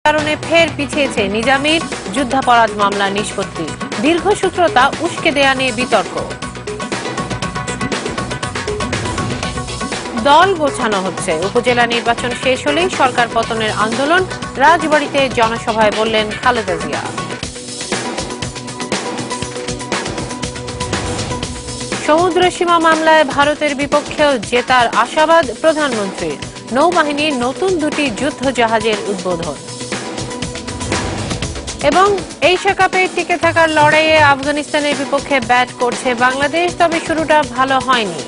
কারণে ফের পিছিয়েছে নিজামীর যুদ্ধাপরাধ মামলার নিষ্পত্তি। দীর্ঘসূত্রতা উস্কে দেয়া নিয়ে বিতর্ক। দল গোছানো হচ্ছে, উপজেলা নির্বাচন শেষ হলেই সরকার পতনের আন্দোলন। রাজবাড়ীতে জনসভায় বললেন খালেদা জিয়া। সমুদ্র সীমা মামলায় ভারতের বিপক্ষেও জেতার আশাবাদ প্রধানমন্ত্রীর। নৌবাহিনীর নতুন দুটি যুদ্ধ জাহাজের উদ্বোধন। এবং এশিয়া কাপে টিকে থাকার লড়াইয়ে আফগানিস্তানের বিপক্ষে ব্যাট করছে বাংলাদেশ, তবে শুরুটা ভালো হয়নি।